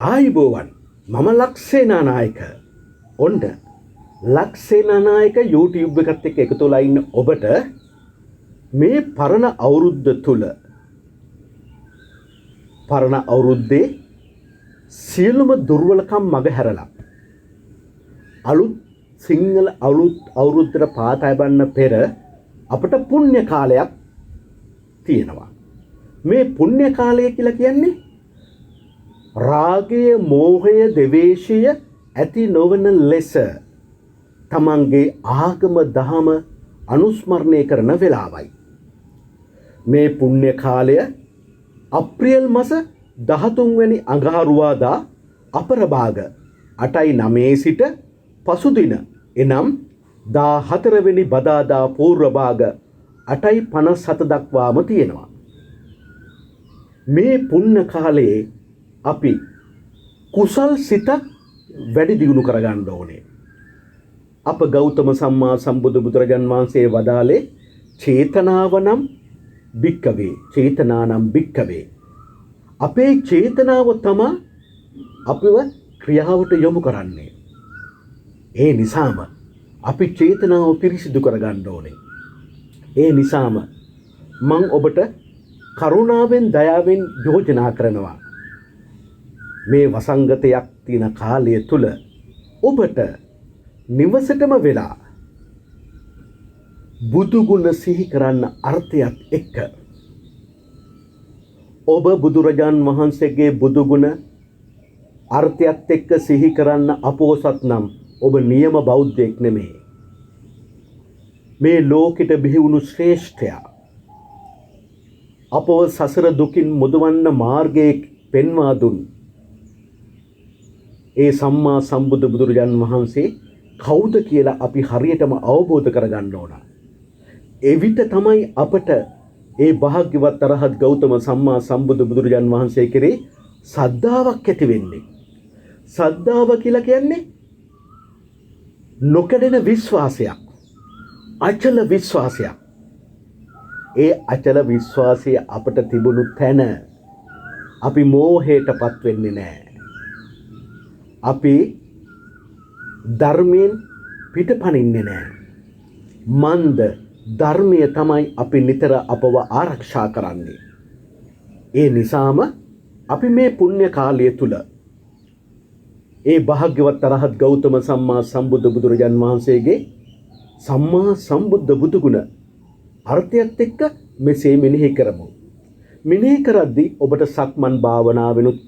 ආයිබෝවන් මම ලක්සේනානායක ඔන්න ලක්සේනානායක YouTube එකත් එක්ක එකතු වෙලා ඉන්න ඔබට මේ පරණ අවුරුද්ද තුල පරණ අවුරුද්දේ සියලුම දුර්වලකම් මගහැරලා අලුත් සිංහල අලුත් අවුරුද්දට පාතයි බන්න පෙර අපට පුණ්‍ය කාලයක් තියෙනවා. මේ පුණ්‍ය කාලය කියලා කියන්නේ රාගය මෝහය දෙවේශය ඇති නොවන ලෙස තමන්ගේ ආගම දහම අනුස්මරණය කරන වෙලාවයි. මේ පුණ්‍ය කාලය අප්‍රේල් මාස 13 වෙනි අඟහරුවාදා අපරභාග 8:09 සිට පසුදින එනම් 14 වෙනි බදාදා පූර්ව භාග 8:57 දක්වාම තියෙනවා. මේ පුණ්‍ය කාලයේ අපි කුසල් සිතක් වැඩි දියුණු කරගන්න ඕනේ. අප ගෞතම සම්මා සම්බුදු බුදුරජාන් වහන්සේ වදාළේ චේතනාවනම් භික්කවේ චේතනානම් භික්කවේ. අපේ චේතනාව තමයි අපිව ක්‍රියාවට යොමු කරන්නේ. ඒ නිසාම අපි චේතනාව පිරිසිදු කරගන්න ඕනේ. ඒ නිසාම මම ඔබට කරුණාවෙන් දයාවෙන් යෝජනා කරනවා. මේ වසංගතයක් තියෙන කාලය තුල ඔබට නිවසටම වෙලා බුදු ගුණ සිහි කරන්න අර්ථයත් එක්ක ඔබ බුදුරජාන් වහන්සේගේ බුදු ගුණ අර්ථයත් එක්ක සිහි කරන්න අපෝසත් නම් ඔබ නියම බෞද්ධයෙක් නෙමෙයි. මේ ලෝකෙට බිහි වුණු ශ්‍රේෂ්ඨයා අපව සසර දුකින් මුදවන්න මාර්ගයේ පෙන්වා දුන් ඒ සම්මා සම්බුදු බුදුරජාන් වහන්සේ කවුද කියලා අපි හරියටම අවබෝධ කරගන්න ඕන. එවිට තමයි අපට ඒ භාග්‍යවත් අරහත් ගෞතම සම්මා සම්බුදු බුදුරජාන් වහන්සේ කෙරේ සද්ධාාවක් ඇති වෙන්නේ. සද්ධාව කියලා කියන්නේ නොකඩෙන විශ්වාසයක්. අචල විශ්වාසයක්. ඒ අචල විශ්වාසය අපට තිබුණු තැන අපි මෝහයටපත් වෙන්නේ නැහැ. අපි ධර්මයෙන් පිටපනින්නේ නැහැ. මන්ද ධර්මය තමයි අපි නිතර අපව ආරක්ෂා කරන්නේ. ඒ නිසාම අපි මේ පුණ්‍ය කාලය තුල ඒ භාග්‍යවත් අරහත් ගෞතම සම්මා සම්බුදු බුදුරජාන් වහන්සේගේ සම්මා සම්බුද්ධ බුදුගුණ අර්ථයත් එක්ක මෙසේ මෙනෙහි කරමු. මෙනෙහි කරද්දී ඔබට සක්මන් භාවනාවෙනුත්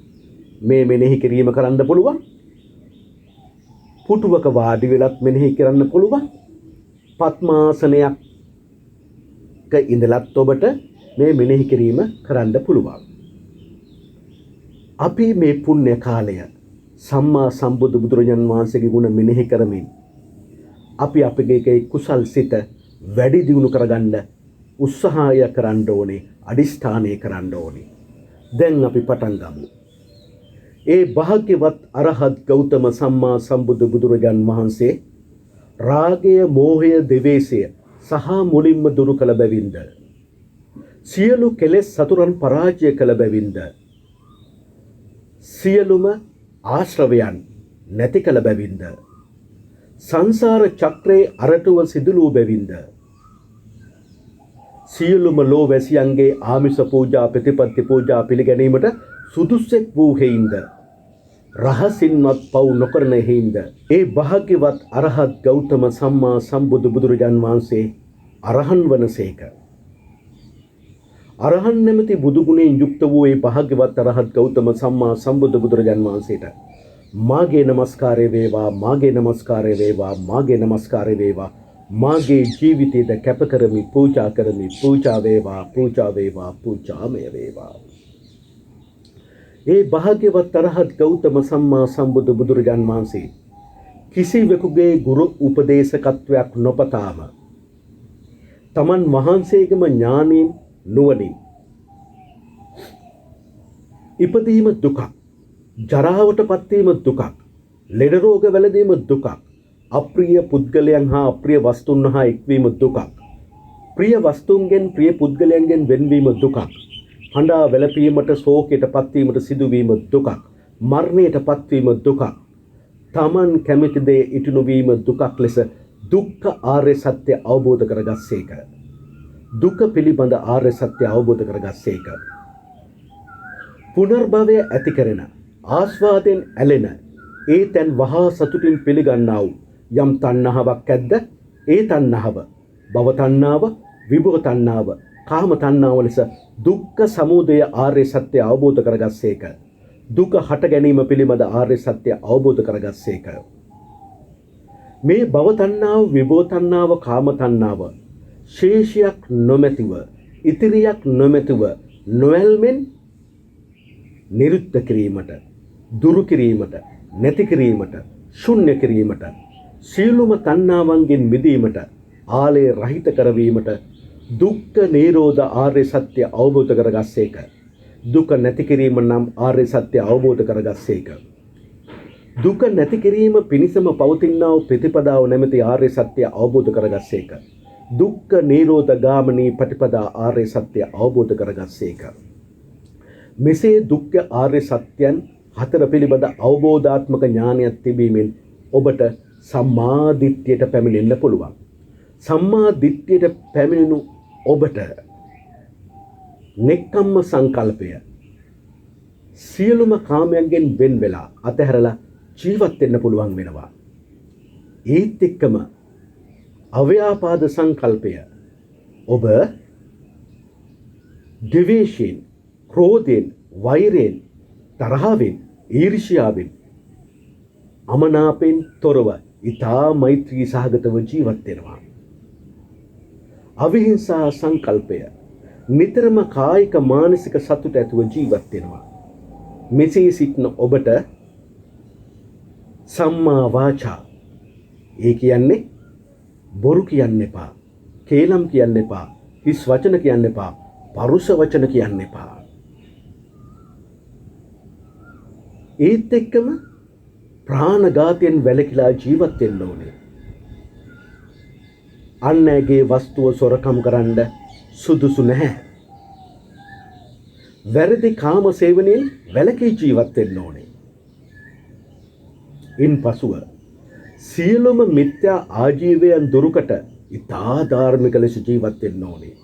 මේ මෙනෙහි කිරීම කරන්න පුළුවන්. පුටුවක වාඩි වෙලත් මෙනෙහි කරන්න පුළුවන්. පద్මාසනයක ඉඳලත් ඔබට මේ මෙනෙහි කිරීම කරන්න පුළුවන්. අපි මේ පුණ්‍ය කාලය සම්මා සම්බුදු බුදුරජාන් වහන්සේගේ ගුණ මෙනෙහි කරමින් අපි අපගේ කුසල් සිත වැඩි දියුණු කරගන්න උත්සාහය කරන්න ඕනේ, අදිෂ්ඨානය කරන්න ඕනේ. දැන් අපි පටන් ගමු. ඒ භාග්‍යවත් අරහත් ගෞතම සම්මා සම්බුදු බුදුරජාන් වහන්සේ රාගය මෝහය දෙවේශය සහ මුලින්ම දුරු කළ බැවින්ද සියලු කෙලෙස් සතුරන් පරාජය කළ බැවින්ද සියලුම ආශ්‍රවයන් නැති කළ බැවින්ද සංසාර චක්‍රයේ අරටුව සිදුලූ බැවින්ද සියලුම ලෝවැසියන්ගේ ආමිෂ පූජා ප්‍රතිපත්ති පූජා පිළිගැනීමට සුදුස්සෙක් වූ හේින්ද රහසින්වත් පව් නොකරන හේින්ද ඒ භාග්‍යවත් අරහත් ගෞතම සම්මා සම්බුදු බුදුරජාන් වහන්සේ අරහන් වනසේක. අරහන් නැමැති බුදු ගුණයෙන් යුක්ත වූ ඒ භාග්‍යවත් අරහත් ගෞතම සම්මා සම්බුදු බුදුරජාන් වහන්සේට මාගේ නමස්කාරය වේවා, මාගේ නමස්කාරය වේවා, මාගේ නමස්කාරය වේවා. මාගේ ජීවිතයද කැප කරමි, පූජා කරමි. පූජා වේවා, පූජා වේවා, පූජාමය වේවා. ඒ භාග්‍යවත් අරහත් ගෞතම සම්මා සම්බුදු බුදුරජාන් වහන්සේ කිසිවෙකුගේ ගුරු උපදේශකත්වයක් නොපතාම තමන් වහන්සේගේම ඥානින් නුවණින් ඉපදීම දුකක්, ජරාවට පත්වීම දුකක්, ලෙඩ රෝග වැළඳීම දුකක්, අප්‍රිය පුද්ගලයන් හා අප්‍රිය වස්තුන් හා එක්වීම දුකක්, ප්‍රිය වස්තුන්ගෙන් ප්‍රිය පුද්ගලයන්ගෙන් වෙන්වීම දුකක්, හඬා වැළපීමට ශෝකයට පත්වීමට සිදුවීම දුකක්, මරණයට පත්වීම දුක. තමන් කැමති දේ ඉටු නොවීම දුකක් ලෙස දුක්ඛ ආර්ය සත්‍ය අවබෝධ කරගස්සේක. දුක පිළිබඳ ආර්ය සත්‍ය අවබෝධ කරගස්සේක. පුනර්භවය ඇති කරන ආස්වාදයෙන් ඇලෙන ඒ තැන් වහා සතුටින් පිළිගන්නා වූ යම් තණ්හාවක් ඇද්ද ඒ තණ්හාව භව තණ්හාව විභව තණ්හාව කාම තණ්හාව ලෙස දුක්ඛ සමුදය ආර්ය සත්‍ය අවබෝධ කරගස්සේක. දුක හට ගැනීම පිළිබඳ ආර්ය සත්‍ය අවබෝධ කරගස්සේක. මේ භව තණ්හාව විභව තණ්හාව කාම තණ්හාව ශේෂයක් නොමැතිව ඉතිරියක් නොමැතිව නොඇල්මෙන් නිරුද්ධ කිරීමට දුරු කිරීමට නැති කිරීමට ශුන්‍ය කිරීමට සියලුම තණ්හාවන්ගෙන් මිදීමට ආලය රහිත කරවීමට දුක්ඛ නිරෝධ ආර්ය සත්‍ය අවබෝධ කරගස්සේක. දුක නැති කිරීම නම් ආර්ය සත්‍ය අවබෝධ කරගස්සේක. දුක නැති කිරීම පිණිසම පවතිනා වූ ප්‍රතිපදාව නැමැති ආර්ය සත්‍ය අවබෝධ කරගස්සේක. දුක්ඛ නිරෝධ ගාමිනී ප්‍රතිපදා ආර්ය සත්‍ය අවබෝධ කරගස්සේක. මෙසේ දුක්ඛ ආර්ය සත්‍යයන් හතර පිළිබඳ අවබෝධාත්මක ඥානයක් තිබීමෙන් ඔබට සම්මා දිට්ඨියට පැමිණෙන්න පුළුවන්. සම්මා දිට්ඨියට පැමිණෙනු ඔබට නෙක්ඛම්ම සංකල්පය සියලුම කාමයන්ගෙන් වෙන් වෙලා අතහැරලා ජීවත් වෙන්න පුළුවන් වෙනවා. ඒත් එක්කම අව්‍යාපාද සංකල්පය ඔබ ද්වේෂයෙන්, ක්‍රෝධයෙන්, වෛරයෙන්, තරහවෙන්, ඊර්ෂ්‍යාවෙන්, අමනාපෙන් තොරව ඊතා මෛත්‍රී සහගතව ජීවත් වෙනවා. අවිහිංසා සංකල්පය නිතරම කායික මානසික සතුට ඇතුව ජීවත් වෙනවා. මෙසේ සිටින ඔබට සම්මා වාචා ඒ කියන්නේ බොරු කියන්න එපා, කේලම් කියන්න එපා, හිස් වචන කියන්න එපා, පරුෂ වචන කියන්න එපා. ඒත් එක්කම ප්‍රාණඝාතයෙන් වැළකීලා ජීවත් වෙන්න ඕනේ. අන්නගේ වස්තුව සොරකම් කරන්න සුදුසු නැහැ. වැරදි කාම සේවනයෙන් වැළකී ජීවත් වෙන්න ඕනේ. ඉන්පසුව සියලුම මිත්‍යා ආජීවයන් දුරුකට ඉතා ධාර්මික ලෙස ජීවත් වෙන්න ඕනේ.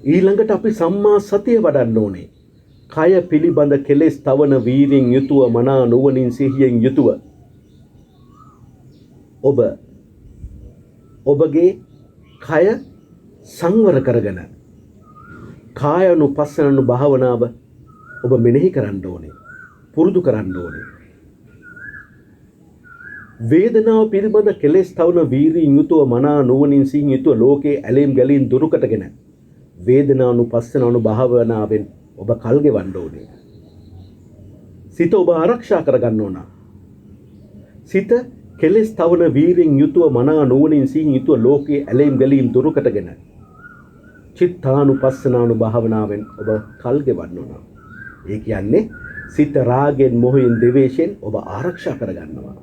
ඊළඟට අපි සම්මා සතිය වඩන්න ඕනේ. කය පිළිබඳ කෙලෙස් තවන වීරියෙන් යුතුව මනා නුවණින් සිහියෙන් යුතුව ඔබගේ කය සංවර කරගෙන කායानुපස්සන භාවනාව ඔබ මෙනෙහි කරන්න ඕනේ, පුරුදු කරන්න ඕනේ. වේදනාව පිළිබඳ කෙලෙස් තවන වීරියෙන් යුතුව මනා නුවණින් සිහියෙන් යුතුව ලෝකේ ඇලීම් ගැලීම් දුරුකටගෙන වේදනානුපස්සන භාවනාවෙන් ඔබ කල් ගෙවන්න ඕනේ. සිත ඔබ ආරක්ෂා කරගන්න ඕන. සිත කෙලෙස් තවන වීරියෙන් යුතුව මනා නුවණින් සිහින් යුතුව ලෝකයේ ඇලීම් ගැලීම් දුරුකටගෙන චිත්තානුපස්සනානු භාවනාවෙන් ඔබ කල් ගෙවන්න ඕන. ඒ කියන්නේ සිත රාගෙන්, මොහෙන්, ද්වේෂයෙන් ඔබ ආරක්ෂා කරගන්නවා.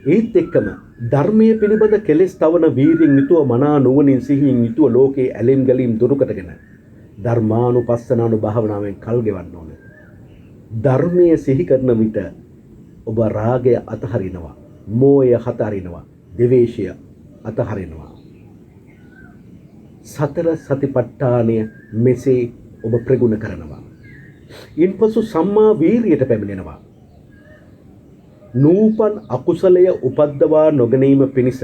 ඒත් එක්කම ධර්මයේ පිළිබඳ කෙලෙස් තවන වීරියෙන් යුතුව මනා නුවණින් සිහින් යුතුව ලෝකයේ ඇලීම් ගැලීම් දුරුකටගෙන ධර්මානුපස්සනානු භාවනාවෙන් කල් ගෙවන්න ඕනේ. ධර්මයේ සිහි කරන විට ඔබ රාගය අතහරිනවා, මෝහය අතහරිනවා, ද්වේෂය අතහරිනවා. සතර සතිපට්ඨානය මෙසේ ඔබ ප්‍රගුණ කරනවා. ඉන්පසු සම්මා වීරියට පැමිණෙනවා. නූපන් අකුසලය උපද්දවා නොගැනීම පිණිස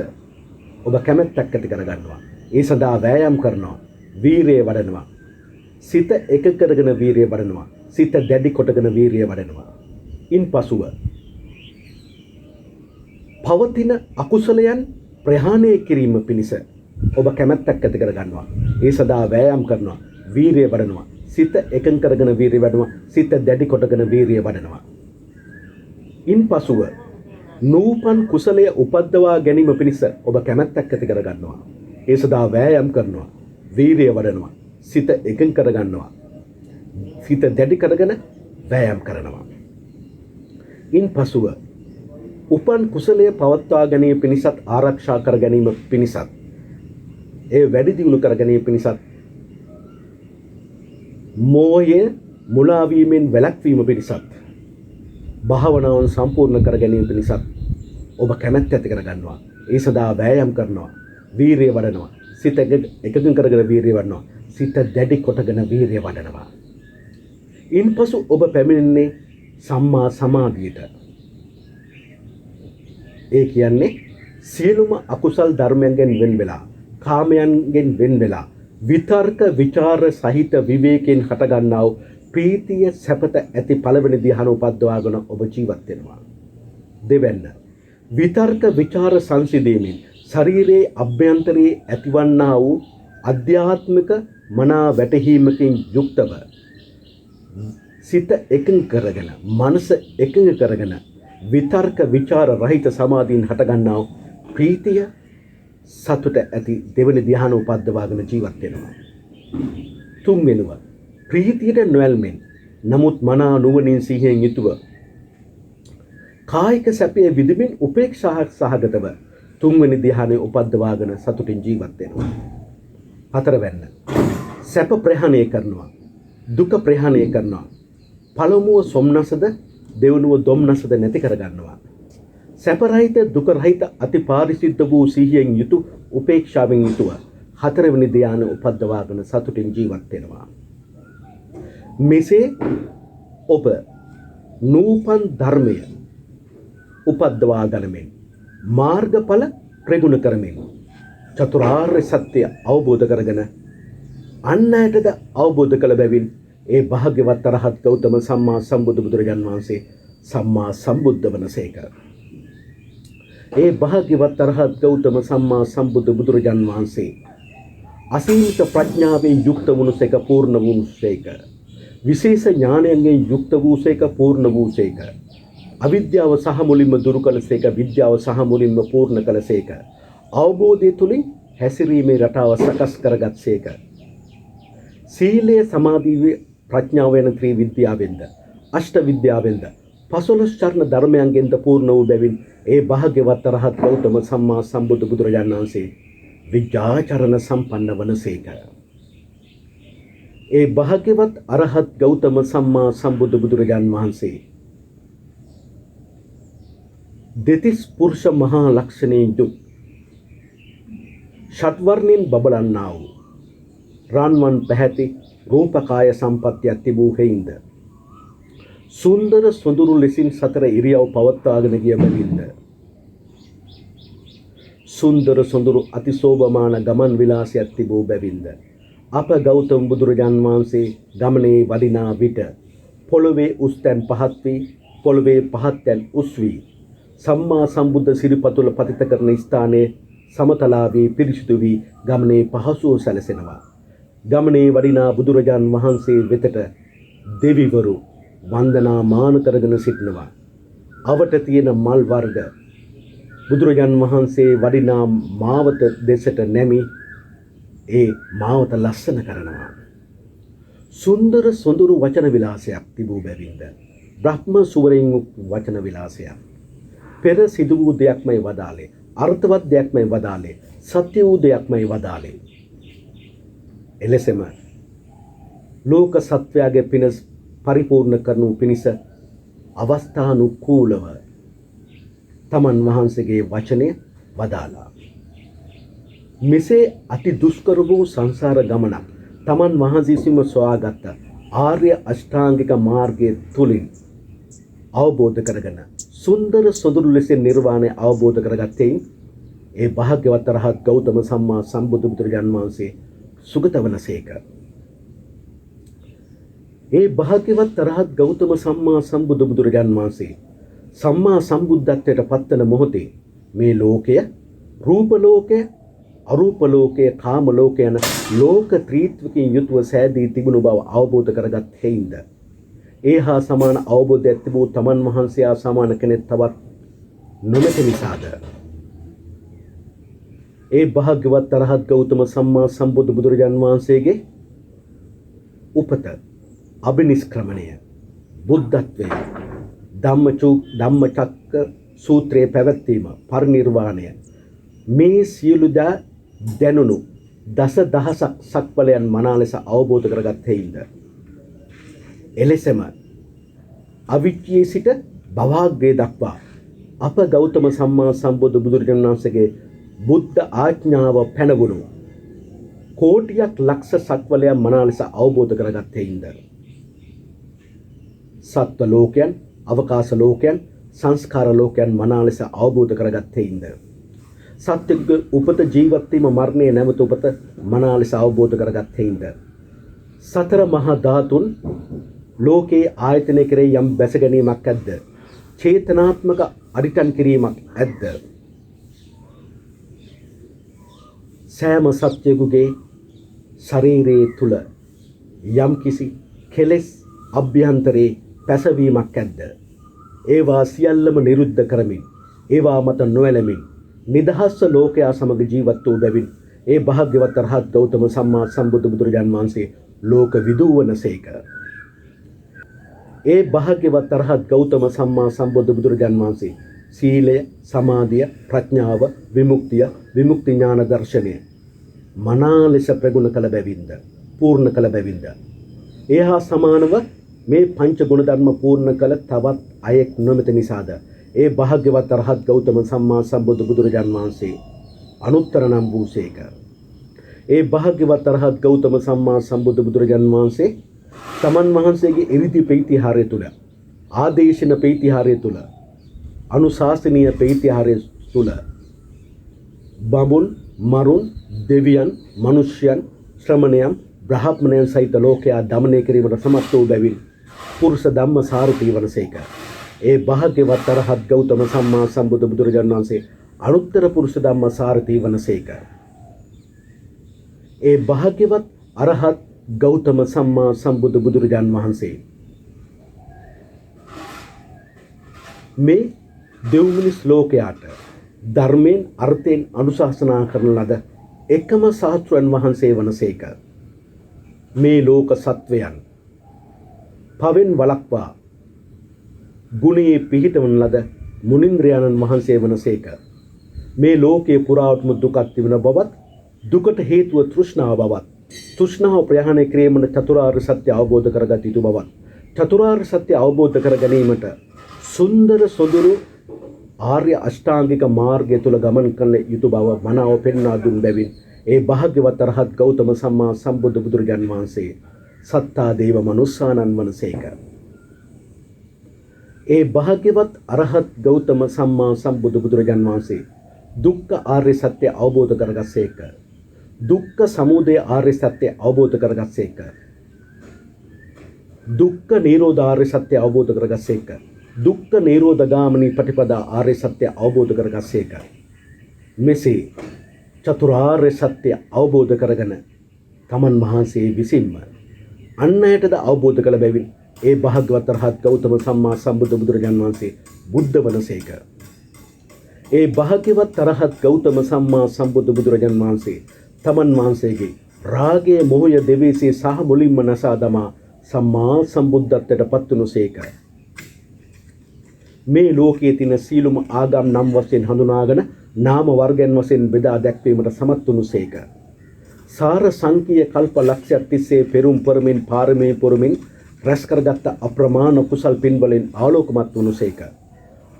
ඔබ කැමැත්තක් ඇති කරගන්නවා. ඒ සඳහා වෑයම් කරනවා, වීරිය වඩනවා. සිත එක කරගෙන වීරිය වඩනවා. සිත දැඩි කොටගෙන වීරිය වඩනවා. ඉන්පසුව පවතින අකුසලයන් ප්‍රහාණය කිරීම පිණිස ඔබ කැමැත්තක් ඇති කරගන්නවා. ඒ සඳහා වෑයම් කරනවා, වීරිය වඩනවා. සිත එකඟ කරගෙන වීරිය වඩනවා. සිත දැඩි කොටගෙන වීරිය වඩනවා. ඉන්පසුව නූපන් කුසලය උපද්දවා ගැනීම පිණිස ඔබ කැමැත්තක් ඇති කරගන්නවා. ඒ සඳහා වෑයම් කරනවා, වීරිය වඩනවා. සිත එකඟ කරගන්නවා. සිත දැඩි කරගෙන වෑයම් කරනවා. ඉන්පසුව උපන් කුසලය පවත්වා ගැනීම පිණිසත් ආරක්ෂා කර ගැනීම පිණිසත් ඒ වැඩි දියුණු කර ගැනීම පිණිසත් මෝහය මුලාවීමෙන් වැළැක්වීම පිණිසත් භාවනාවන් සම්පූර්ණ කර ගැනීම පිණිසත් ඔබ කැමැත්ත ඇති කරගන්නවා. ඒ සඳහා වෑයම් කරනවා. වීරිය වඩනවා. සිත එකඟ කරගෙන වීරිය වඩනවා. සිත දැඩි කොටගෙන වීරිය වඩනවා. ඉන්පසු ඔබ පැමිණෙන්නේ සම්මා සමාධියට. ඒ කියන්නේ සියලුම අකුසල් ධර්මයන්ගෙන් වෙන් වෙලා, කාමයන්ගෙන් වෙන් වෙලා, විතර්ක විචාර සහිත විවේකයෙන් හටගන්නා වූ ප්‍රීතිය සැපත ඇති පළවෙනි ධ්‍යාන උපද්දවාගෙන ඔබ ජීවත් වෙනවා. දෙවැන්න විතර්ක විචාර සංසිඳීමෙන් ශරීරයේ අභ්‍යන්තරයේ ඇතිවන්නා වූ අධ්‍යාත්මික මනා වැටහීමකින් යුක්තව සිත එකඟ කරගෙන, මනස එකඟ කරගෙන විතර්ක විචාර රහිත සමාධියෙන් හටගන්නා වූ ප්‍රීතිය සතුට ඇති දෙවන ධ්‍යාන උපද්දවාගෙන ජීවත් වෙනවා. තුන්වෙනුව ප්‍රීතියට නොඇල්මෙන් නමුත් මනා නුවණින් සිහියෙන් යුතුව කායික සැපයේ විඳින්මින් උපේක්ෂා සහගතව තුන්වෙනි ධ්‍යානයේ උපද්දවාගෙන සතුටින් ජීවත් වෙනවා. හතරවැන්න සැප ප්‍රහාණය කරනවා, දුක ප්‍රහාණය කරනවා. පළමුව සොම්නසද දෙවනුව දොම්නසද නැති කරගන්නවා. සැප රහිත දුක රහිත අති පාරිශුද්ධ වූ සිහියෙන් යුතු උපේක්ෂාවෙන් යුතුව හතරවෙනි ධ්‍යාන උපද්දවාගෙන සතුටින් ජීවත් වෙනවා. මෙසේ ඔබ නූපන් ධර්මය උපද්දවා ගනිමින් මාර්ගඵල ප්‍රගුණ කරමින් චතුරාර්ය සත්‍ය අවබෝධ කරගෙන අන් අයටද අවබෝධ කළ බැවින් ඒ භාග්‍යවත් අරහත් ගෞතම සම්මා සම්බුදු බුදුරජාන් වහන්සේ සම්මා සම්බුද්ධ වනසේක. ඒ භාග්‍යවත් අරහත් ගෞතම සම්මා සම්බුදු බුදුරජාන් වහන්සේ අසීමිත ප්‍රඥාවෙන් යුක්ත වුණසේක, පූර්ණ වුණසේක. විශේෂ ඥානයෙන් යුක්ත වූසේක, පූර්ණ වූසේක. අවිද්‍යාව සහ මුලින්ම දුරු කළසේක, විද්‍යාව සහ මුලින්ම පූර්ණ කළසේක. අවබෝධය තුලින් හැසිරීමේ රටාව සකස් කරගත්සේක. සීලය, සමාධිය, ප්‍රඥාව යන ත්‍රි විද්‍යාවෙන්ද, අෂ්ට විද්‍යාවෙන්ද, 15 චරණ ධර්මයන්ගෙන්ද පූර්ණ වූ බැවින් ඒ භාග්‍යවත් අරහත් ගෞතම සම්මා සම්බුදු බුදුරජාණන් වහන්සේ විද්‍යාචරණ සම්පන්න වනසේක. ඒ භාග්‍යවත් අරහත් ගෞතම සම්මා සම්බුදු බුදුරජාණන් වහන්සේ දෙතිස් පුරුෂ මහා ලක්ෂණයෙන් යුත් ෂට්වර්ණයෙන් බබලන්නා වූ රන්වන් පැහැති රූපකාය සම්පත්තියක් තිබූ හේින්ද සුන්දර සොඳුරු ලෙසින් සතර ඉරියව් පවත්වාගෙන ගිය බැවින්ද සුන්දර සොඳුරු අතිශෝභමාන ගමන් විලාසයක් තිබූ බැවින්ද අප ගෞතම බුදුරජාන් වහන්සේ ගමනේ වඩිනා විට පොළොවේ උස්තැන් පහත් වී, පොළොවේ පහත්යන් උස් වී සම්මා සම්බුද්ධ සිරිපතුල පතිත කරන ස්ථානයේ සමතලා වී පිරිසිදු වී ගමනේ පහසුව සැලසෙනවා. ගමනේ වඩිනා බුදුරජාන් වහන්සේ වෙතට දෙවිවරු වන්දනා මාන කරගෙන සිටිනවා. අවට තියෙන මල් වර්ග බුදුරජාන් වහන්සේ වඩිනා මාවත දෙසට නැමි ඒ මාවත ලස්සන කරනවා. සුන්දර සොඳුරු වචන විලාසයක් තිබූ බැවින්ද බ්‍රහ්ම සුවරෙන් වචන විලාසයක් පෙර සිදු වූ දෙයක්මයි වදාලේ, අර්ථවත් දෙයක්මයි වදාලේ, සත්‍ය වූ දෙයක්මයි වදාලේ. එලෙසම ලෝක සත්වයාගේ පිනස් පරිපූර්ණ කරනු පිණිස අවස්ථානුකූලව තමන් වහන්සේගේ වචනය වදාලා. මෙසේ අති දුෂ්කර වූ සංසාර ගමනක් තමන් වහන්සේ විසින්ම සොයාගත් ආර්ය අෂ්ටාංගික මාර්ගයේ තුලින් අවබෝධ කරගෙන සුන්දර සොඳුරු ලෙස නිර්වාණය අවබෝධ කරගත්තේ ඒ භාග්‍යවත් අරහත් ගෞතම සම්මා සම්බුදු බුදුරජාන් වහන්සේ සුගත වනසේක. ඒ භාග්‍යවත් අරහත් ගෞතම සම්මා සම්බුදු බුදුරජාන් වහන්සේ සම්මා සම්බුද්ධත්වයට පත්වන මොහොතේ මේ ලෝකය, රූප ලෝකය, අරූප ලෝකය, කාම ලෝකය යන ලෝක ත්‍රිත්වකින් යුතුව සෑදී තිබුණු බව අවබෝධ කරගත් හේින්ද ඒ හා සමාන අවබෝධයක් තිබූ තමන් වහන්සේ හා සමාන කෙනෙක් තවත් නොමැති නිසාද ඒ භාග්‍යවත් අරහත් ගෞතම සම්මා සම්බුදු බුදුරජාන් වහන්සේගේ උපත, අභිනිෂ්ක්‍රමණය, බුද්ධත්වය, ධම්මචක්ක සූත්‍රයේ පැවැත්වීම, පරිනිර්වාණය මේ සියලු දා දැනුණු දස දහසක් සක්වලයන් මනා ලෙස අවබෝධ කරගත් හේින්ද එලෙසම අවිච්ඡයේ සිට භවග්‍රේ දක්වා අප ගෞතම සම්මා සම්බුදු බුදුරජාණන් වහන්සේගේ බුද්ධ ආඥාව පැනගුණු කෝටියක් ලක්ෂ සක්වලයන් මනා ලෙස අවබෝධ කරගත්තේින්ද සත්ව ලෝකයන්, අවකාශ ලෝකයන්, සංස්කාර ලෝකයන් මනා ලෙස අවබෝධ කරගත්තේින්ද සත්‍යක උපත ජීවත් වීම මරණය නැමැති උපත මනා ලෙස අවබෝධ කරගත්තේින්ද සතර මහා ධාතුන් ලෝකේ ආයතන කෙරෙහි යම් බැස ගැනීමක් ඇද්ද? චේතනාත්මක අරිටන් කිරීමක් ඇද්ද? සෑම සත්‍යයකගේ ශරීරයේ තුල යම් කිසි කෙලෙස් අභ්‍යන්තරේ පැසවීමක් ඇද්ද? ඒවා සියල්ලම නිරුද්ධ කරමින් ඒවා මත නොඇලෙමින් නිදහස් ලෝකයා සමග ජීවත් වූ බැවින් ඒ භාග්‍යවත් රහත් ගෞතම සම්මා සම්බුදු බුදුරජාන් වහන්සේ ලෝක විදූවනසේක. ඒ භාග්‍යවත් රහත් ගෞතම සම්මා සම්බුදු බුදුරජාන් වහන්සේ සීලය, සමාධිය, ප්‍රඥාව, විමුක්තිය, විමුක්ති ඥාන දර්ශනය මනා ලෙස ප්‍රගුණ කළ බැවින්ද, පූර්ණ කළ බැවින්ද ඒ හා සමානව මේ පංච ගුණ ධර්ම පූර්ණ කළ තවත් අයෙක් නොමැති නිසාද ඒ භාග්‍යවත් රහත් ගෞතම සම්මා සම්බුදු බුදුරජාන් වහන්සේ අනුත්තර නම් වූසේක. ඒ භාග්‍යවත් රහත් ගෞතම සම්මා සම්බුදු බුදුරජාන් වහන්සේ තමන් වහන්සේගේ ඉරිදි ප්‍රතිහාරය තුල, ආදේශන ප්‍රතිහාරය තුල, අනුශාසනීය ප්‍රතිහාරය තුල බඹුන්, මරුන්, දෙවියන්, මිනිස්යන්, ශ්‍රමණයන්, බ්‍රහ්මණයන් සහිත ලෝකයා දමනය කිරීමට සමත් වූ බැවින් පුරුෂ ධම්ම සාරථී වනසේක. ඒ භාග්‍යවත් රහත් ගෞතම සම්මා සම්බුදු බුදුරජාණන් වහන්සේ අනුත්තර පුරුෂ ධම්ම සාරථී වනසේක. ඒ භාග්‍යවත් අරහත් ගෞතම සම්මා සම්බුදු බුදුරජාණන් වහන්සේ මේ දෙව්මිනිස් ලෝකයාට ධර්මයෙන් අර්ථයෙන් අනුශාසනා කරන ලද එකම ශාස්ත්‍රයන් වහන්සේ වනසේක. මේ ලෝක සත්වයන් පවෙන් වළක්වා ගුණයේ පිහිටවන ලද මුනිంద్రයන්න් වහන්සේ වනසේක. මේ ලෝකයේ පුරාවටම දුකක් තිබෙන බවත්, දුකට හේතුව තෘෂ්ණාව බවත්, තෘෂ්ණාව ප්‍රහාණය කිරීමට චතුරාර්ය සත්‍ය අවබෝධ කරගත යුතු බවත්, චතුරාර්ය සත්‍ය අවබෝධ කර ගැනීමට සුන්දර සොඳුරු ආර්ය අෂ්ටාංගික මාර්ගය තුල ගමන් කරන යුතු බව මනාව පෙන්වා දුන් බැවින් ඒ භාග්‍යවත් රහත් ගෞතම සම්මා සම්බුදු බුදුරජාන් වහන්සේ සත්තා දේව මනුස්සානන් වනසේක. ඒ භාග්‍යවත් අරහත් ගෞතම සම්මා සම්බුදු බුදුරජාන් වහන්සේ දුක්ඛ ආර්ය සත්‍ය අවබෝධ කරගස්සේක. දුක්ඛ සමුදය ආර්ය සත්‍ය අවබෝධ කරගස්සේක. දුක්ඛ නිරෝධ ආර්ය සත්‍ය අවබෝධ කරගස්සේක. දුක්ඛ නිරෝධ ගාමිනී ප්‍රතිපදා ආර්ය සත්‍ය අවබෝධ කරගස්සේක. මෙසේ චතුරාර්ය සත්‍ය අවබෝධ කරගෙන තමන් වහන්සේ විසින්ම අන් අයටද අවබෝධ කළ බැවින් ඒ භාග්‍යවත් රහත් ගෞතම සම්මා සම්බුදු බුදුරජාන් වහන්සේ බුද්ධ වනසේක. ඒ භාග්‍යවත් රහත් ගෞතම සම්මා සම්බුදු බුදුරජාන් වහන්සේ තමන් වහන්සේගේ රාගය, මොහය, දෙවේසී සහ මුලින්ම නසා දමා සම්මා සම්බුද්ධත්වයට පත්වනුසේක. මේ ලෝකයේ තියෙන සීලුම ආගම් නම් වශයෙන් හඳුනාගෙන නාම වර්ගයන් වශයෙන් බෙදා දැක්වීමට සමත් වුණුසේක. සාර සංකීය කල්ප ලක්ෂයක් තිස්සේ පෙරුම් පරමින් පාරමී පුරමින් රැස් කරගත් අප්‍රමාණ කුසල් පින්වලින් ආලෝකමත් වුණුසේක.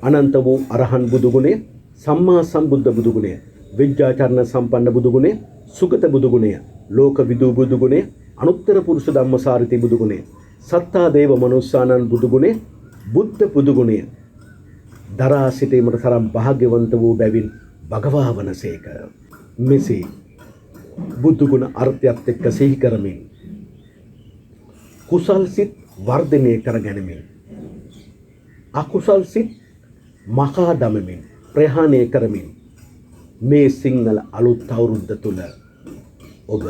අනන්ත වූ අරහන් බුදු ගුණය, සම්මා සම්බුද්ධ බුදු ගුණය, විද්‍යාචරණ සම්පන්න බුදු ගුණය, සුගත බුදු ගුණය, ලෝක විදූ බුදු ගුණය, අනුත්තර පුරුෂ ධම්මසාරති බුදු ගුණය, සත්තා දේව මනුස්සානන් බුදු ගුණය, බුද්ධ බුදු ගුණය දරා සිටීමට තරම් භාග්‍යවන්ත වූ බැවින් භගවා වනසේක. මෙසේ බුදු ගුණ අර්ථයත් එක්ක සිහි කරමින් කුසල් සිත් වර්ධනය කර ගැනීමෙන් අකුසල් සිත් මකා දමමින් ප්‍රහාණය කරමින් මේ සිංහල අලුත් අවුරුද්ද තුල ඔබ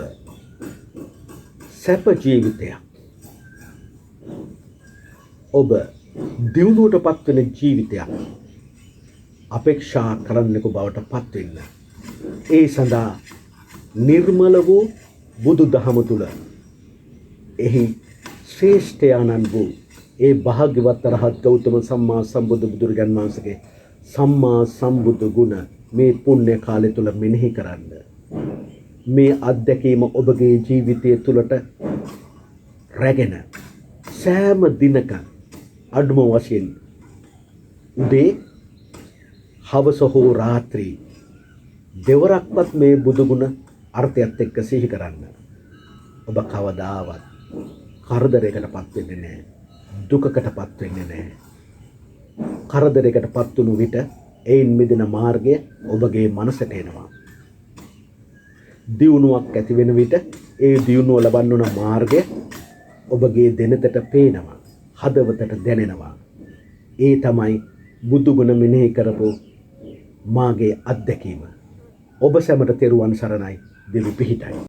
සැප ජීවිතයක්, ඔබ දියුණුවට පත්වන ජීවිතයක් අපේක්ෂා කරන්නෙකු බවට පත්වෙන්න. ඒ සඳහා නිර්මල වූ බුදු දහම තුල එහි ශ්‍රේෂ්ඨයාණන් වූ ඒ භාග්‍යවත් රහත් ගෞතම සම්මා සම්බුදු බුදුරජාන් වහන්සේගේ සම්මා සම්බුදු ගුණ මේ පුණ්‍ය කාලය තුල මෙනෙහි කරන්න. මේ අත්දැකීම ඔබගේ ජීවිතය තුළට රැගෙන සෑම දිනක අඩුම වශයෙන් උදේ හවස හෝ රාත්‍රී දෙවරක්වත් මේ බුදුගුණ අර්ථයත් එක්ක සිහි කරන්න. ඔබ කවදාවත් කරදරයකටපත් වෙන්නේ නැහැ. දුකකටපත් වෙන්නේ නැහැ. කරදරයකටපත් වුණු විට එයින් මිදෙන මාර්ගය ඔබගේ මනසට එනවා. දියුණුවක් ඇති වෙන විට ඒ දියුණුව ලබන්න උන මාර්ගය ඔබගේ දෙනතට පේනවා. හදවතට දැනෙනවා. ඒ තමයි බුදුගුණ මෙනෙහි කරපු මාගේ අත්දැකීම. ඔබ සැමට තෙරුවන් සරණයි. දෙවි පිහිටයි.